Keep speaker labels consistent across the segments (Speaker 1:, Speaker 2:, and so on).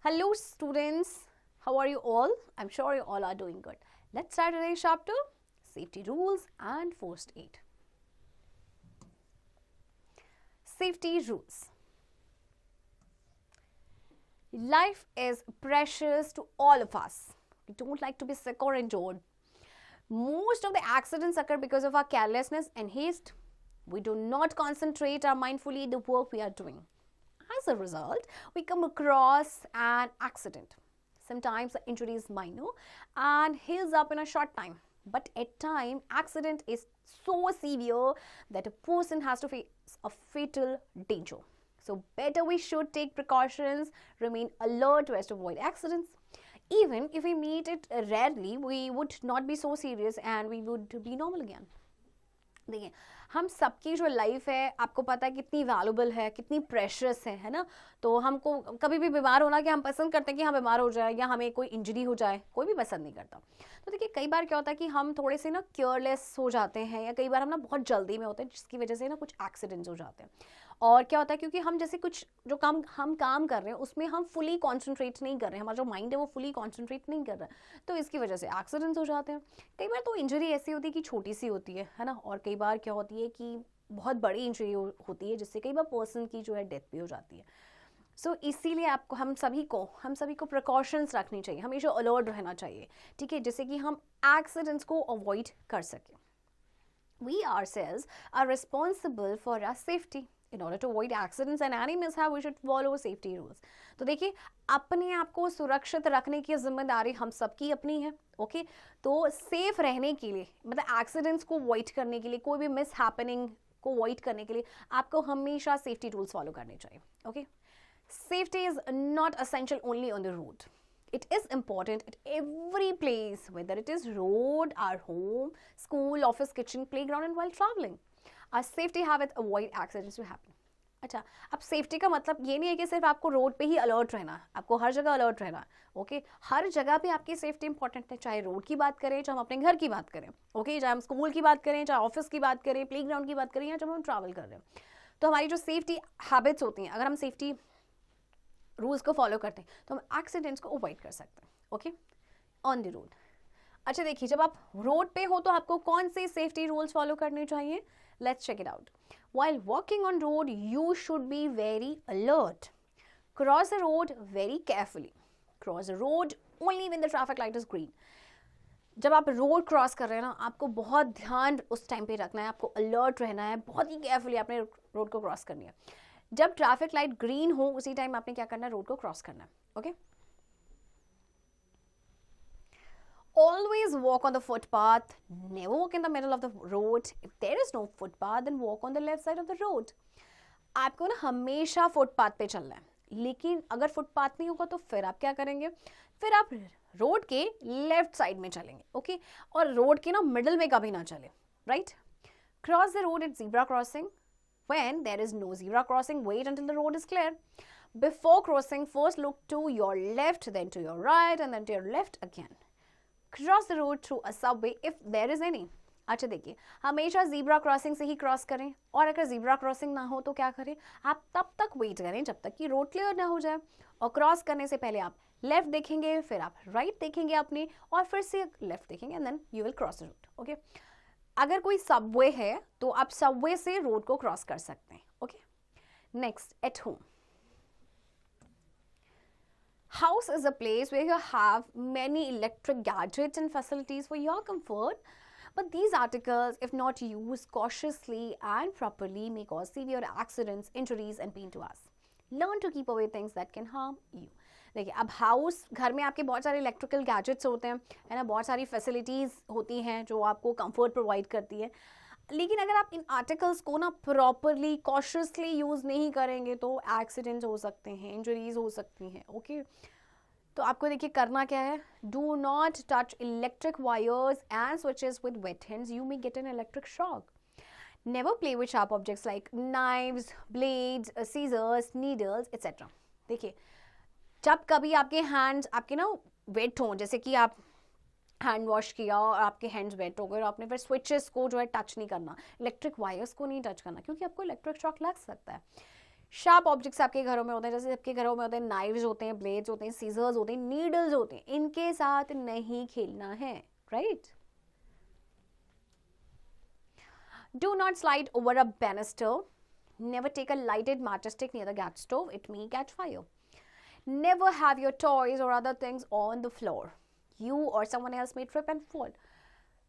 Speaker 1: Hello, students. How are you all? I'm sure you all are doing good. Let's start today's chapter Safety Rules and First Aid. Safety Rules. Life is precious to all of us. We don't like to be sick or injured. Most of the accidents occur because of our carelessness and haste. We do not concentrate our mindfully the work we are doing. As a result, we come across an accident. Sometimes the injury is minor and heals up in a short time. But at times, accident is so severe that a person has to face a fatal danger. So better we should take precautions, remain alert to avoid accidents. Even if we meet it rarely, we would not be so serious and we would be normal again. देखिए हम सबकी जो life है आपको पता है कितनी valuable है, कितनी प्रेशियस है ना। तो हमको कभी भी बीमार होना कि हम पसंद करते हैं कि हम बीमार हो जाए या हमें कोई इंजरी हो जाए, कोई भी पसंद नहीं करता। तो देखिए कई बार क्या होता है कि हम थोड़े से ना केयरलेस हो जाते हैं या कई बार हम ना बहुत जल्दी में होते हैं जिसकी वजह से ना कुछ एक्सीडेंट्स हो जाते हैं। और क्या होता है क्योंकि हम जैसे कुछ जो हम काम कर रहे हैं उसमें हम फुली कॉन्सेंट्रेट नहीं कर रहे हैं, हमारा जो माइंड है वो फुली कॉन्सेंट्रेट नहीं कर रहा है, तो इसकी वजह से एक्सीडेंट्स हो जाते हैं। कई बार तो इंजरी ऐसी होती है कि छोटी सी होती है ना, और कई बार क्या होती है कि बहुत बड़ी इंजरी होती है जिससे कई बार पर्सन की जो है डेथ भी हो जाती है। सो इसीलिए आपको हम सभी को प्रिकॉशंस रखनी चाहिए, हमेशा अलर्ट रहना चाहिए, ठीक है, जिससे कि हम एक्सीडेंट्स को अवॉइड कर सकें। We ourselves are responsible for our safety. In order to avoid accidents and any mishap, we should follow safety rules. तो देखिए अपने आप को सुरक्षित रखने की जिम्मेदारी हम सबकी अपनी है, ओके। तो सेफ रहने के लिए मतलब एक्सीडेंट्स को अवॉइड करने के लिए, कोई भी मिस हैपनिंग को अवॉइड करने के लिए आपको हमेशा सेफ्टी रूल्स फॉलो करने चाहिए, okay. Safety is not essential only on the road. It is important at every place, whether it is road, our home, school, office, kitchen, playground and while traveling. Our safety habits avoid accidents to happen. अच्छा, अब safety का मतलब ये नहीं है कि सिर्फ आपको रोड पे ही अलर्ट रहना, आपको हर जगह अलर्ट रहना, ओके। हर जगह पे आपकी सेफ्टी इंपॉर्टेंट है, चाहे रोड की बात करें, चाहे हम अपने घर की बात करें, ओके, चाहे हम स्कूल की बात करें, चाहे ऑफिस की बात करें, प्लेग्राउंड की बात करें या जब हम ट्रैवल कर रहे हैं। तो हमारी जो सेफ्टी हैबिट्स होती हैं, अगर हम सेफ्टी रूल्स को फॉलो करते हैं तो हम एक्सीडेंट्स को अवॉइड कर सकते हैं, ओके, ऑन द रोड। अच्छा देखिए जब आप रोड पे हो तो आपको कौन से सेफ्टी रूल्स फॉलो करने चाहिए, let's check it out. While walking on road you should be very alert, cross the road very carefully, cross the road only when the traffic light is green. जब आप road cross कर रहे हैं ना आपको बहुत ध्यान उस टाइम पे रखना है, आपको अलर्ट रहना है, बहुत ही केयरफुली आपने रोड को क्रॉस करनी है। जब ट्रैफिक लाइट ग्रीन हो उसी टाइम आपने क्या करना है, रोड को क्रॉस करना है, okay. Always walk on the footpath, never walk in the middle of the road. If there is no footpath then walk on the left side of the road. आपको ना हमेशा फुटपाथ पे चलना है, लेकिन अगर फुटपाथ नहीं होगा तो फिर आप क्या करेंगे, फिर आप रोड के लेफ्ट साइड में चलेंगे, ओके, और रोड के ना मिडल में कभी ना चले, right. Cross the road at zebra crossing. When there is no zebra crossing, wait until the road is clear. Before crossing, first look to your left, then to your right, and then to your left again. Cross the road through a subway if there is any. अच्छा देखिए हमेशा zebra crossing से ही cross करें, और अगर zebra crossing ना हो तो क्या करें, आप तब तक वेट करें जब तक कि रोड क्लियर ना हो जाए। और क्रॉस करने से पहले आप लेफ्ट देखेंगे, फिर आप राइट देखेंगे अपने, और फिर से लेफ्ट देखेंगे and then you will cross the road, okay. अगर कोई सबवे है तो आप सबवे से रोड को क्रॉस कर सकते हैं, okay. Next, at home. House is a place where you have many electric gadgets and facilities for your comfort, but these articles, if not used cautiously and properly, may cause severe accidents, injuries and pain to us. Learn to keep away things that can harm you. देखिए अब house, घर में आपके बहुत सारे electrical gadgets होते हैं, है ना, बहुत सारी फैसिलिटीज़ होती हैं जो आपको कंफर्ट प्रोवाइड करती है, लेकिन अगर आप इन आर्टिकल्स को ना प्रॉपरली कॉशियसली यूज़ नहीं करेंगे तो एक्सीडेंट्स हो सकते हैं, इंजरीज हो सकती हैं, ओके। तो आपको देखिए करना क्या है, do not touch electric wires and switches with wet hands, you may get an electric shock. Never play with sharp objects like knives, blades, scissors, needles etcetera. देखिए जब कभी आपके हैंड्स आपके ना वेट हों, जैसे कि आप हैंड वॉश किया और आपके हैंड्स वेट हो गए और आपने फिर स्विचेस को जो है टच नहीं करना, इलेक्ट्रिक वायर्स को नहीं टच करना, क्योंकि आपको इलेक्ट्रिक शॉक लग सकता है। शार्प ऑब्जेक्ट्स आपके घरों में होते हैं, जैसे आपके घरों में होते हैं नाइव्स होते हैं, ब्लेड्स होते हैं, सीजर्स होते हैं, नीडल्स होते हैं, इनके साथ नहीं खेलना है, right? Do not slide over a banister. Never take a lighted matchstick near the gas stove. It may catch fire. Never have your toys or other things on the floor. You or someone else may trip and fall.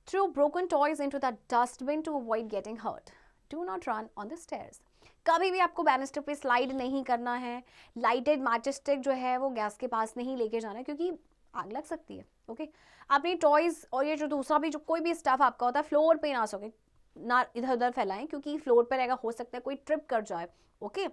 Speaker 1: Throw broken toys into the dustbin to avoid getting hurt. Do not run on the stairs. कभी भी आपको banister पे slide नहीं करना है. Lighted matchstick जो है वो गैस के पास नहीं लेके जाना है, क्योंकि आग लग सकती है. ओके, अपनी टॉयज और ये जो दूसरा भी जो कोई भी स्टफ आपका होता है फ्लोर पे ना सके, ना इधर उधर फैलाएं, क्योंकि फ्लोर पे रहेगा, हो सकता है कोई ट्रिप कर जाए. ओके,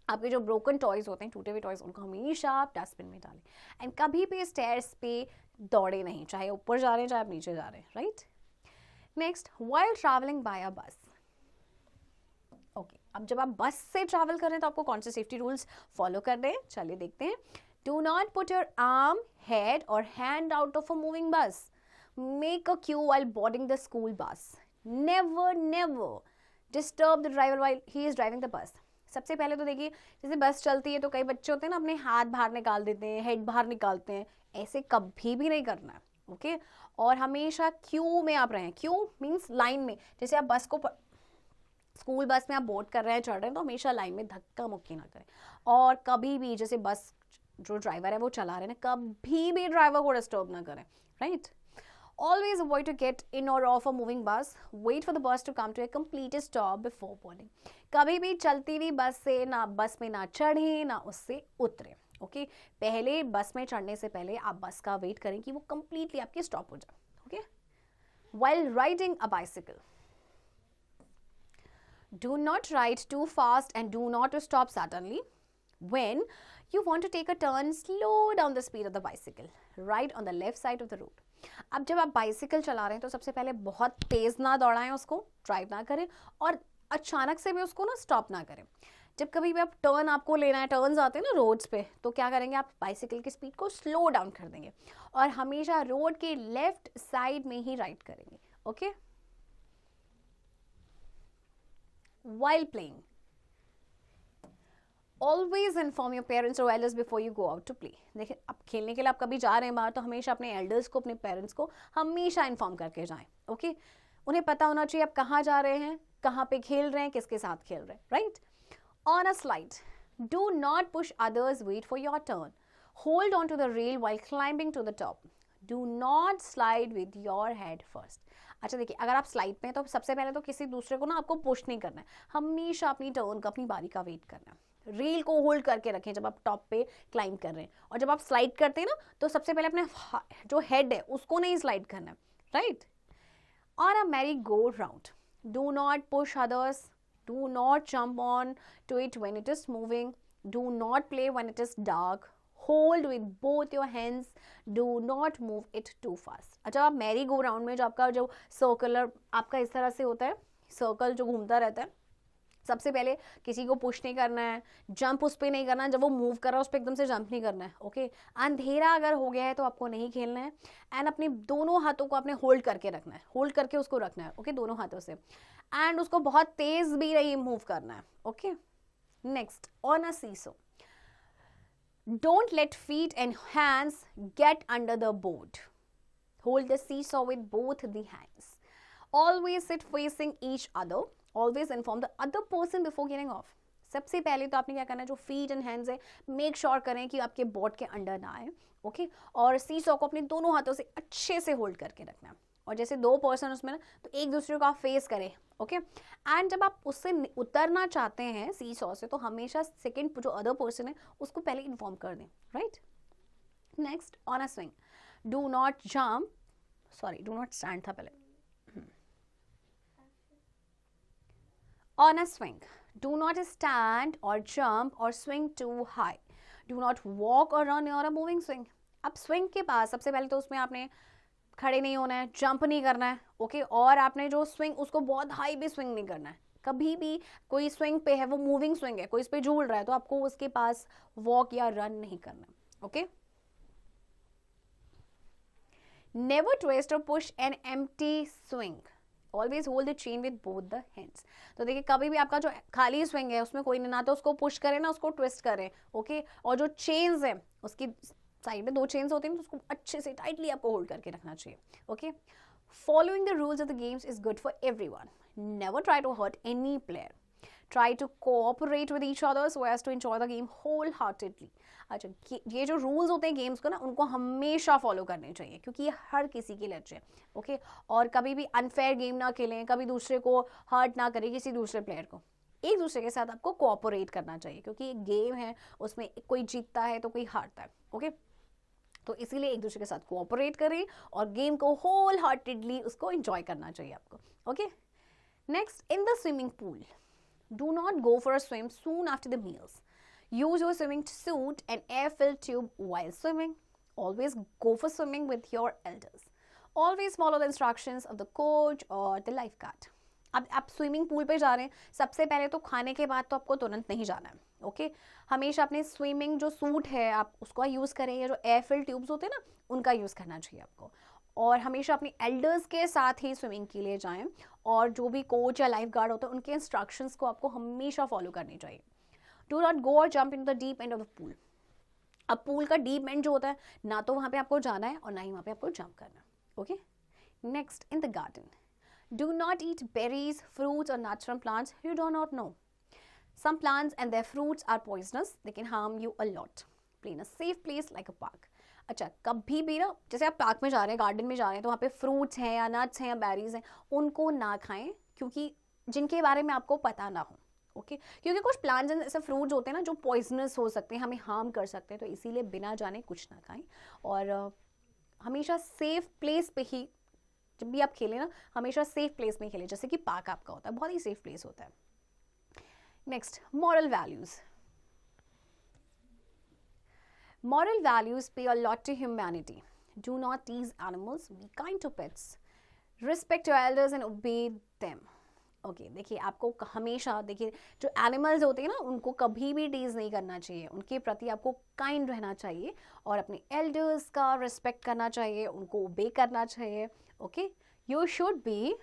Speaker 1: आपके जो ब्रोकन टॉयज होते हैं, टूटे हुए टॉयज, उनको हमेशा आप डस्टबिन में डालें. एंड कभी भी स्टेयर्स पे दौड़े नहीं, चाहे ऊपर जा रहे हैं चाहे आप नीचे जा रहे हैं, right? Next, while travelling by a bus. Okay, अब जब आप बस से ट्रैवल कर रहे हैं तो आपको कौन से सेफ्टी रूल्स फॉलो करने हैं, चलिए देखते हैं. Do not put your arm, head और hand out of a moving bus. Make a queue while boarding the school bus. Never never disturb the driver while he is driving the bus. सबसे पहले तो देखिए, जैसे बस चलती है तो कई बच्चे होते हैं ना, अपने हाथ बाहर निकाल देते हैं, हेड बाहर निकालते हैं. ऐसे कभी भी नहीं करना है. ओके, और हमेशा क्यू में आप रहें. क्यू मीन्स लाइन में. जैसे आप बस को स्कूल बस में आप बोर्ड कर रहे हैं, चढ़ रहे हैं, तो हमेशा लाइन में धक्का मुक्की ना करें. और कभी भी जैसे बस जो ड्राइवर है वो चला रहे हैं, कभी भी ड्राइवर को डिस्टर्ब ना करें, right? Always avoid to get in or off a moving bus. Wait for the bus to come to a complete stop before boarding. कभी भी चलती हुई बस से ना, बस में ना चढ़े ना उससे उतरे. ओके, पहले बस में चढ़ने से पहले आप बस का वेट करें कि वो कंप्लीटली आपकी स्टॉप हो जाए. Okay, while riding a bicycle, do not ride too fast and do not stop suddenly. When you want to take a turn, slow down the speed of the bicycle. Ride on the left side of the road. अब जब आप bicycle चला रहे हैं तो सबसे पहले बहुत तेज ना दौड़ाएं उसको, ड्राइव ना करें, और अचानक से भी उसको ना स्टॉप ना करें. जब कभी भी आप टर्न आपको लेना है, टर्न्स आते हैं ना रोड्स पे, तो क्या करेंगे, आप बाइसिकल की स्पीड को स्लो डाउन कर देंगे और हमेशा रोड के लेफ्ट साइड में ही राइड करेंगे. Okay, while playing, always inform your parents or elders before you go out to play. देखिए, अब खेलने के लिए आप कभी जा रहे हैं बाहर तो हमेशा अपने एल्डर्स को, अपने पेरेंट्स को हमेशा इन्फॉर्म करके जाएं. ओके, उन्हें पता होना चाहिए आप कहाँ जा रहे हैं, कहाँ पे खेल रहे हैं, किसके साथ खेल रहे हैं, right? On a slide, do not push others, wait for your turn. Hold on to the rail while climbing to the top. Do not slide with your head first. अच्छा देखिए, अगर आप स्लाइड पे हैं तो सबसे पहले तो किसी दूसरे को ना आपको पुश नहीं करना है, हमेशा अपनी टर्न का, अपनी बारी का वेट करना है. रेल को होल्ड करके रखें जब आप टॉप पे क्लाइंब कर रहे हैं. और जब आप स्लाइड करते हैं ना तो सबसे पहले अपने जो हेड है उसको नहीं स्लाइड करना है, right? On a merry go round, do not push others. Do not jump on to it when it is moving. Do not play when it is dark. Hold with both your hands. Do not move it too fast. अच्छा, आप Mary go round में जो आपका जो circular आपका इस तरह से होता है, सर्कल जो घूमता रहता है, सबसे पहले किसी को पुश नहीं करना है, जंप उस पर नहीं करना है, जब वो मूव कर रहा है उस पर एकदम से जंप नहीं करना है. ओके, अंधेरा अगर हो गया है तो आपको नहीं खेलना है. एंड अपने दोनों हाथों को आपने होल्ड करके रखना है, होल्ड करके उसको रखना है. ओके, दोनों हाथों से. एंड उसको बहुत तेज भी नहीं मूव करना है. Okay, next, on a seesaw, don't let feet and hands get under the board. Hold the seesaw with both the hands. Always sit facing each other. Always inform the other person before getting off. सबसे पहले तो आपने क्या करना है, जो feet and hands है make sure करें कि आपके बोर्ड के अंडर ना आए. ओके, और सीसॉ को अपने दोनों हाथों से अच्छे से होल्ड करके रखना है. और जैसे दो पर्सन उसमें ना, तो एक दूसरे को आप फेस करें. ओके, एंड जब आप उससे उतरना चाहते हैं सीसॉ से, तो हमेशा सेकेंड जो अदर पर्सन है उसको पहले इन्फॉर्म कर दें, right? Next, on a swing, do not jump, sorry do not stand था पहले. On a swing, do not stand or jump or swing too high. Do not walk or run near a moving swing. अब swing के पास सबसे पहले तो उसमें आपने खड़े नहीं होना है, जंप नहीं करना है. ओके, और आपने जो swing उसको बहुत हाई भी swing नहीं करना है. कभी भी कोई swing पे है, वो moving swing है, कोई इस पे झूल रहा है, तो आपको उसके पास walk या run नहीं करना है. Okay, never twist or push an empty swing. Always hold the chain with both the hands. तो देखिए कभी भी आपका जो खाली स्विंग है उसमें कोई नहीं, ना तो उसको पुश करे ना उसको ट्विस्ट करे, ओके। और जो चेन्स है उसकी साइड में 2 चेन्स होती हैं, तो उसको अच्छे से टाइटली आपको होल्ड करके रखना चाहिए, okay. Following the rules of the games is good for everyone. Never try to hurt any player. Try to cooperate with each other so as to enjoy the game wholeheartedly. अच्छा, ये जो rules होते हैं games को ना, उनको हमेशा follow करने चाहिए क्योंकि ये हर किसी के लिए अच्छे हैं, ओके। और कभी भी अनफेयर गेम ना खेलें, कभी दूसरे को हर्ट ना करें, किसी दूसरे प्लेयर को। एक दूसरे के साथ आपको कोऑपरेट करना चाहिए क्योंकि एक गेम है, उसमें कोई जीतता है तो कोई हारता है, ओके। तो इसीलिए एक दूसरे के साथ कोऑपरेट करें और गेम को होल हार्टेडली उसको एंजॉय करना चाहिए आपको, okay. Next, in the swimming pool, do not go for a swim soon after the meals. Use your swimming suit and air-filled tube while swimming. Always go for swimming with your elders. Always follow the instructions of the coach or the lifeguard. अब आप swimming pool पे जा रहे हैं, सबसे पहले तो खाने के बाद तो आपको तुरंत नहीं जाना है, ओके। हमेशा अपने स्विमिंग जो सूट है आप उसका यूज़ करें, या जो एयर फिल्ड ट्यूब्स होते हैं ना उनका यूज़ करना चाहिए आपको। और हमेशा अपने एल्डर्स के साथ ही स्विमिंग के लिए जाएं, और जो भी कोच या लाइफ गार्ड होता है उनके इंस्ट्रक्शंस को आपको हमेशा फॉलो करनी चाहिए। डू नॉट गो और jump in the deep end of the pool. अब पूल का डीप एंड जो होता है, ना तो वहाँ पे आपको जाना है और ना ही वहाँ पे आपको जंप करना है, okay. Next, in the garden, do not eat berries, fruits और nuts from plants you do not know. Some plants and their fruits are poisonous. They can harm you a lot. Play in a safe place like a park. अच्छा, कभी भी ना, जैसे आप park में जा रहे हैं, गार्डन में जा रहे हैं, तो वहाँ पे फ्रूट्स हैं या नट्स हैं या बेरीज हैं, उनको ना खाएं क्योंकि जिनके बारे में आपको पता ना हो, ओके। क्योंकि कुछ प्लांट्स एंड ऐसे फ्रूट्स होते हैं ना जो पॉइजनस हो सकते हैं, हमें हार्म कर सकते हैं, तो इसीलिए बिना जाने कुछ ना खाएं। और हमेशा सेफ प्लेस पे ही, जब भी आप खेलें ना, हमेशा सेफ प्लेस में खेलें, जैसे कि पार्क आपका होता है, बहुत ही सेफ प्लेस होता है। Next, moral values. Moral values pay a lot to humanity. Do not tease animals. Be kind to pets. Respect your elders and obey them. Okay, देखिए आपको हमेशा, देखिए जो एनिमल्स होते हैं ना उनको कभी भी टीज नहीं करना चाहिए, उनके प्रति आपको काइंड रहना चाहिए और अपने एल्डर्स का रिस्पेक्ट करना चाहिए, उनको ओबे करना चाहिए, okay. You should B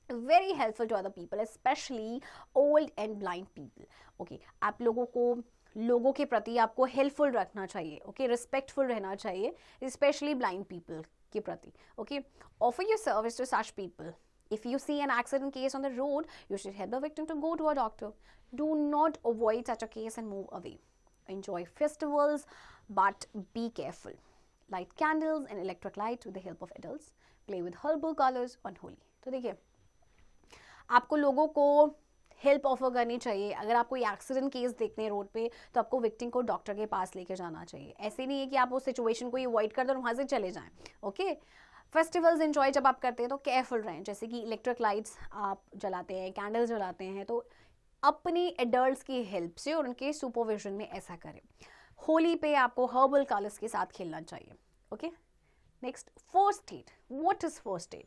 Speaker 1: very helpful to other people, especially old and blind people, okay। आप लोगों के प्रति आपको हेल्पफुल रखना चाहिए, ओके, रिस्पेक्टफुल रहना चाहिए, स्पेशली ब्लाइंड पीपल के प्रति, okay. Offer your service to such people. If you see an accident case on the road, you should help the victim to go to a doctor. Do not avoid such a case and move away. Enjoy festivals, but be careful. Light candles and electric lights with the help of adults. Play with herbal colors on Holi. तो देखिए आपको लोगों को help offer करनी चाहिए। अगर आप कोई एक्सीडेंट केस देखते हैं रोड पे, तो आपको विक्टिम को डॉक्टर के पास लेके जाना चाहिए। ऐसे नहीं है कि आप उस सिचुएशन को अवॉइड कर दो और वहाँ से चले जाएं, ओके। फेस्टिवल्स एंजॉय जब आप करते हैं तो केयरफुल रहें, जैसे कि इलेक्ट्रिक लाइट्स आप जलाते हैं, कैंडल्स जलाते हैं, तो अपने एडल्ट्स की हेल्प से और उनके सुपरविजन में ऐसा करें। होली पे आपको हर्बल कलर्स के साथ खेलना चाहिए, okay. Next, first aid. What is first aid?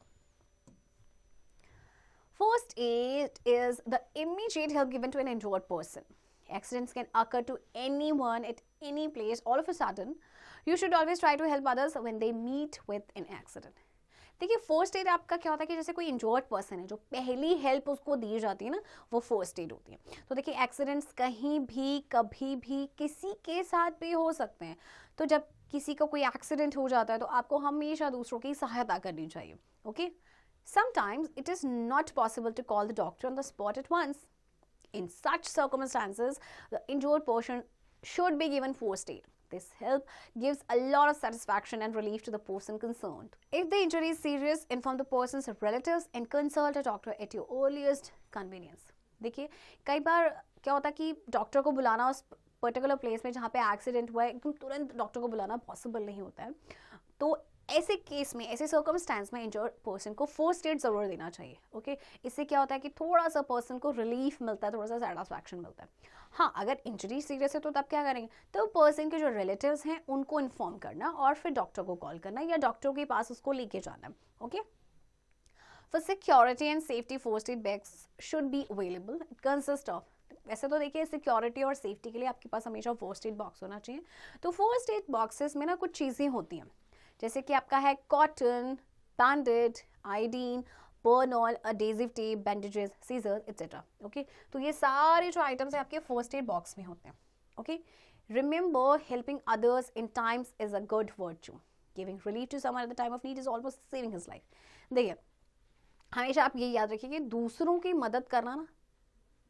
Speaker 1: First aid is the immediate help given to an injured person. Accidents can occur to anyone at any place all of a sudden. You should always try to help others when they meet with an accident. देखिए first aid आपका क्या होता है कि जैसे कोई injured person है, जो पहली हेल्प उसको दी जाती है ना, वो फर्स्ट एड होती है। तो देखिए एक्सीडेंट्स कहीं भी कभी भी किसी के साथ भी हो सकते हैं, तो जब किसी का कोई एक्सीडेंट हो जाता है तो आपको हमेशा दूसरों की सहायता करनी चाहिए, okay. Sometimes it is not possible to call the doctor on the spot at once. In such circumstances, the injured person should be given first aid. This help gives a lot of satisfaction and relief to the person concerned. If the injury is serious, inform the person's relatives and consult a doctor at your earliest convenience. देखिए कई बार क्या होता है कि doctor को बुलाना उस particular place में जहाँ पे एक्सीडेंट हुआ है, एकदम तुरंत डॉक्टर को बुलाना पॉसिबल नहीं होता है। तो ऐसे केस में, ऐसे सर्कमस्टेंस में इंजर्ड पर्सन को फर्स्ट एड ज़रूर देना चाहिए, ओके। इससे क्या होता है कि थोड़ा सा पर्सन को रिलीफ मिलता है, थोड़ा सा सेटिस्फैक्शन मिलता है। हाँ, अगर इंजरी सीरियस है तो तब क्या करेंगे, तो पर्सन के जो रिलेटिव्स हैं उनको इन्फॉर्म करना और फिर डॉक्टर को कॉल करना या डॉक्टर के पास उसको लेके जाना, okay. For security and safety, first aid bags should be available. It consist of, वैसे तो देखिए सिक्योरिटी और सेफ्टी के लिए आपके पास हमेशा फर्स्ट एड बॉक्स होना चाहिए। तो फर्स्ट एड बॉक्सेस में ना कुछ चीज़ें होती हैं, जैसे कि आपका है cotton, bandaid, iodine, Burnol, adhesive tape, bandages, scissors etcetera. Okay, तो ये सारे जो आइटम्स हैं आपके फर्स्ट एड बॉक्स में होते हैं. Okay, remember helping others in times is a good virtue. Giving relief to someone at the time of need is almost saving his life. देखिए, हमेशा आप ये याद रखिए कि दूसरों की मदद करना ना,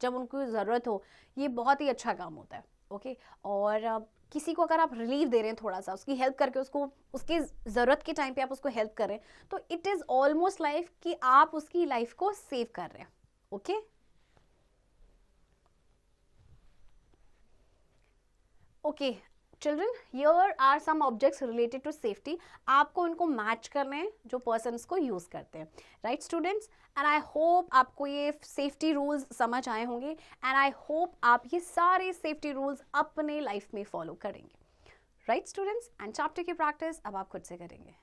Speaker 1: जब उनको ज़रूरत हो, ये बहुत ही अच्छा काम होता है. ओके, और किसी को अगर आप रिलीफ दे रहे हैं, थोड़ा सा उसकी हेल्प करके, उसको उसके ज़रूरत के टाइम पे आप उसको हेल्प कर रहे हैं, तो इट इज़ ऑलमोस्ट लाइफ कि आप उसकी लाइफ को सेव कर रहे हैं. Okay, okay children, here are some objects related to safety. आपको इनको मैच करने हैं जो पर्सन्स को यूज़ करते हैं. Right students, and I hope आपको ये सेफ्टी रूल्स समझ आए होंगे, एंड आई होप आप ये सारे सेफ्टी रूल्स अपने लाइफ में फॉलो करेंगे. राइट स्टूडेंट्स, एंड चैप्टर की प्रैक्टिस अब आप खुद से करेंगे.